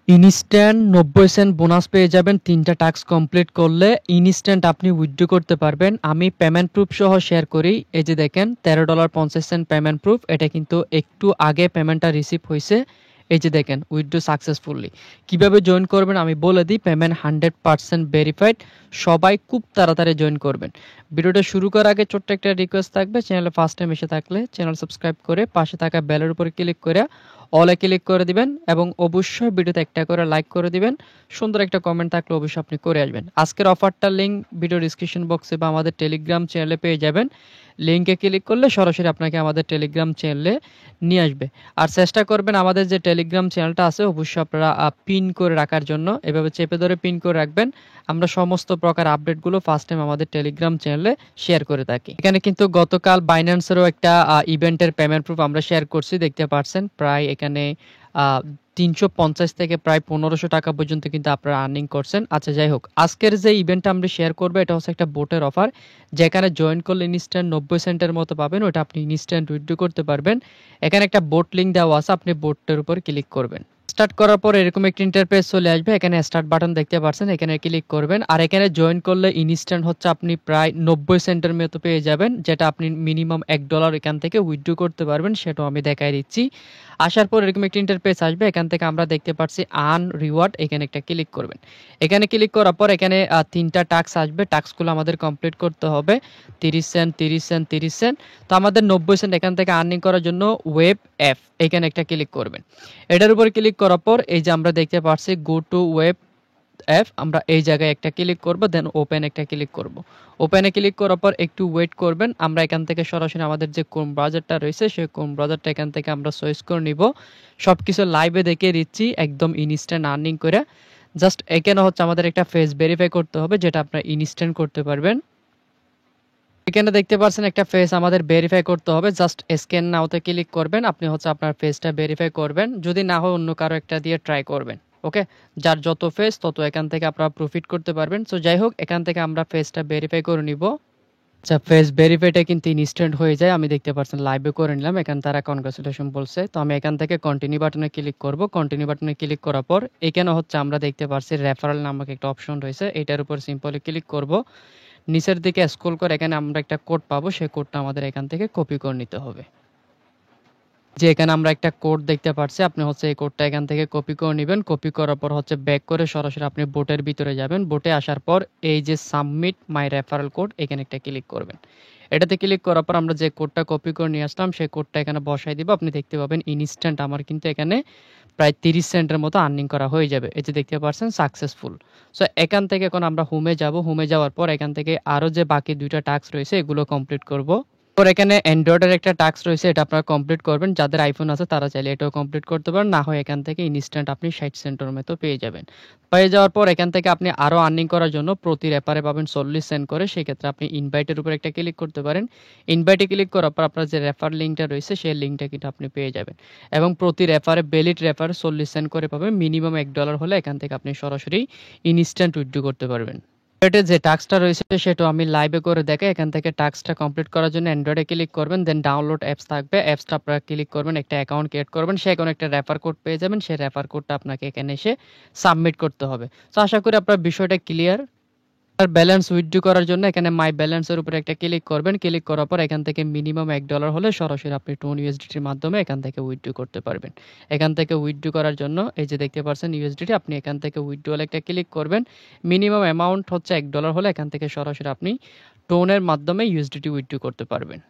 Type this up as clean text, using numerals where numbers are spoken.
Instant ৯০ Saint bonus পেয়ে যাবেন ৩টা টাস্ক কমপ্লিট করলে। ইনস্ট্যান্ট আপনি উইথড্র করতে পারবেন। আমি পেমেন্ট প্রুফ সহ শেয়ার করি। এই যে দেখেন $১৩.৫০ পেমেন্ট প্রুফ। এটা কিন্তু একটু আগে পেমেন্টটা রিসিভ হইছে। এই যে দেখেন উইথড্র সাকসেসফুলি। কিভাবে জয়েন করবেন আমি বলে দিই। Payment 100% verified. সবাই খুব তাড়াতাড়ি জয়েন করবেন। ভিডিওটা শুরু করার আগে ছোট্ট একটা রিকোয়েস্ট থাকবে, চ্যানেলে ফার্স্ট টাইম এসে থাকলে চ্যানেল সাবস্ক্রাইব করে পাশে থাকা বেলের উপর ক্লিক করে অলে ক্লিক করে দিবেন এবং অবশ্যই ভিডিওতে একটা করে লাইক করে দিবেন। সুন্দর একটা কমেন্ট থাকলে অবশ্যই আপনি করে আসবেন। আজকের অফারটার লিঙ্ক ভিডিও ডিসক্রিপশন বক্সে বা আমাদের টেলিগ্রাম চ্যানেলে পেয়ে যাবেন। লিঙ্কে ক্লিক করলে সরাসরি আপনাকে আমাদের টেলিগ্রাম চ্যানেলে নিয়ে আসবে। আর চেষ্টা করবেন আমাদের যে টেলিগ্রাম চ্যানেলটা আছে অবশ্যই আপনারা পিন করে রাখার জন্য, এভাবে চেপে ধরে পিন করে রাখবেন। আমরা সমস্ত প্রকার আপডেটগুলো ফার্স্ট টাইম আমাদের টেলিগ্রাম চ্যানেলে শেয়ার করে থাকি। এখানে কিন্তু গতকাল বাইন্যান্সেরও একটা ইভেন্টের পেমেন্ট প্রুফ আমরা শেয়ার করছি, দেখতে পাচ্ছেন। প্রায় এখানে ৩৫০ থেকে প্রায় ১৫০০ টাকা পর্যন্ত কিন্তু আপনারা আর্নিং করছেন। আচ্ছা যাই হোক, আজকের যে ইভেন্টটা আমরা শেয়ার করবো এটা হচ্ছে একটা বোটের অফার, যেখানে জয়েন করলে ইনস্ট্যান্ট ৯০ সেন্টের মতো পাবেন। ওটা আপনি ইনস্ট্যান্ট উইথড্র করতে পারবেন। এখানে একটা বোট লিঙ্ক দেওয়া আছে, আপনি বোটটার উপর ক্লিক করবেন। স্টার্ট করার পর এরকম একটা ইন্টারফেস চলে আসবে। এখানে স্টার্ট বাটন দেখতে পাচ্ছেন, এখানে ক্লিক করবেন। আর এখানে জয়েন করলে ইনস্ট্যান্ট হচ্ছে আপনি প্রায় ৯০ সেন্টের মতো পেয়ে যাবেন, যেটা আপনি মিনিমাম $১ এখান থেকে উইথড্র করতে পারবেন। সেটাও আমি দেখাই দিচ্ছি। আসার পর এরকম একটা ইন্টারফেস আসবে। এখান থেকে আমরা দেখতে পাচ্ছি আর্ন রিওয়ার্ড, এখানে একটা ক্লিক করবেন। এখানে ক্লিক করার পর এখানে ৩টা টাস্ক আসবে। টাস্কগুলো আমাদের কমপ্লিট করতে হবে। ৩০ সেন্ট ৩০ সেন্ট ৩০ সেন্ট। তো আমাদের ৯০ সেন্ট এখান থেকে আর্নিং করার জন্য ওয়েব অ্যাপ, এখানে একটা ক্লিক করবেন। এটার উপর ক্লিক করার পর এই যে আমরা দেখতে পাচ্ছি গো টু ওয়েব অ্যাপ, আমরা এই জায়গায় একটা ক্লিক করব, দেন ওপেন একটা ক্লিক করব। ওপেনে ক্লিক করার পর একটু ওয়েট করবেন। আমরা এখান থেকে সরাসরি আমাদের যে ক্রোম ব্রাউজারটা রয়েছে সেই ক্রোম ব্রাউজারটা এখান থেকে আমরা চয়েস করে নিব। সবকিছু লাইভে দেখে দিচ্ছি, একদম ইনস্ট্যান্ট আর্নিং করে। জাস্ট এখানে হচ্ছে আমাদের একটা ফেস ভেরিফাই করতে হবে, যেটা আপনারা ইনস্ট্যান্ট করতে পারবেন। এখানে দেখতে পাচ্ছেন একটা ফেস আমাদের ভেরিফাই করতে হবে। জাস্ট স্ক্যান নাওতে ক্লিক করবেন। আপনি হচ্ছে আপনার ফেসটা ভেরিফাই করবেন। যদি না হয় অন্য কারো একটা দিয়ে ট্রাই করবেন। ওকে, যার যত ফেস তত এখান থেকে আপনারা প্রফিট করতে পারবেন। সো যাই হোক, এখান থেকে আমরা ফেসটা ভেরিফাই করে নিব। আচ্ছা, ফেস ভেরিফাইটা কিন্তু ইনস্ট্যান্ট হয়ে যায়। আমি দেখতে পাচ্ছেন লাইভে করে নিলাম। এখানে তারা কনগ্রাচুলেশন বলছে। তো আমি এখান থেকে কন্টিনিউ বাটনে ক্লিক করব। কন্টিনিউ বাটনে ক্লিক করার পর এখানে হচ্ছে আমরা দেখতে পাচ্ছি রেফারেল নামক একটা অপশন রয়েছে। এটার উপর সিম্পলি ক্লিক করব। নিচের দিকে স্ক্রল করে এখানে আমরা একটা কোড পাবো, সেই কোডটা আমাদের এখান থেকে কপি করে নিতে হবে। যে এখানে আমরা একটা কোড দেখতে পাচ্ছি, আপনি হচ্ছে এই কোডটা এখান থেকে কপি করে নেবেন। কপি করার পর হচ্ছে ব্যাক করে সরাসরি আপনি বোটের ভিতরে যাবেন। বোটে আসার পর এই যে সাবমিট মাই রেফারেল কোড, এখানে একটা ক্লিক করবেন। এটাতে ক্লিক করার পর আমরা যে কোডটা কপি করে নিয়ে আসলাম সেই কোডটা এখানে বসাই দিব। আপনি দেখতে পাবেন ইনস্ট্যান্ট আমার কিন্তু এখানে প্রায় ৩০ সেন্টের মতো আর্নিং করা হয়ে যাবে। এই যে দেখতে পাচ্ছেন সাকসেসফুল। সো এখান থেকে এখন আমরা হোমে যাব। হোমে যাওয়ার পর এখান থেকে আরও যে বাকি 2টা টাস্ক রয়েছে এগুলো কমপ্লিট করব। এখানে অ্যান্ড্রয়েডের একটা টাস্ক রয়েছে, এটা আপনারা কমপ্লিট করবেন। যাদের আইফোন আছে তারা চাইলে এটাও কমপ্লিট করতে পারেন। না হয় এখান থেকে ইনস্ট্যান্ট আপনি ৬০ সেন্টের মতো পেয়ে যাবেন। পেয়ে যাওয়ার পর এখান থেকে আপনি আরও আর্নিং করার জন্য প্রতি রেফারে পাবেন ৪০ সেন্ট করে। সেক্ষেত্রে আপনি ইনভাইটের উপর একটা ক্লিক করতে পারেন। ইনভাইটে ক্লিক করার পর আপনার যে রেফার লিঙ্কটা রয়েছে সেই লিঙ্কটা কিন্তু আপনি পেয়ে যাবেন। এবং প্রতি রেফারে ভ্যালিড রেফারে ৪০ সেন্ট করে পাবেন। মিনিমাম $১ হলে এখান থেকে আপনি সরাসরি ইনস্ট্যান্ট উইথড্র করতে পারবেন। অ্যান্ড্রয়েডে যে টাস্কটা রয়েছে সেটাও আমি লাইভে করে দেখাই। এখান থেকে টাস্কটা কমপ্লিট করার জন্য অ্যান্ড্রয়েডে ক্লিক করবেন, দেন ডাউনলোড অ্যাপস থাকবে। অ্যাপসটা আপনারা ক্লিক করবেন, একটা অ্যাকাউন্ট ক্রিয়েট করবেন। সেই অ্যাকাউন্টে একটা রেফার কোড পেয়ে যাবেন। সেই রেফার কোডটা আপনাকে এখানে এসে সাবমিট করতে হবে। তো আশা করি আপনার বিষয়টা ক্লিয়ার। আর ব্যালেন্স উইথড্র করার জন্য এখানে মাই ব্যালেন্সের উপরে একটা ক্লিক করবেন। ক্লিক করার পর এখান থেকে মিনিমাম $১ হলে সরাসরি আপনি টোন ইউএসডিটির মাধ্যমে এখান থেকে উইথড্র করতে পারবেন। এখান থেকে উইথড্র করার জন্য এই যে দেখতে পাচ্ছেন ইউএসডিটি, আপনি এখান থেকে উইথড্রল একটা ক্লিক করবেন। মিনিমাম অ্যামাউন্ট হচ্ছে $১ হলে এখান থেকে সরাসরি আপনি টোনের মাধ্যমে ইউএসডিটি উইথড্র করতে পারবেন।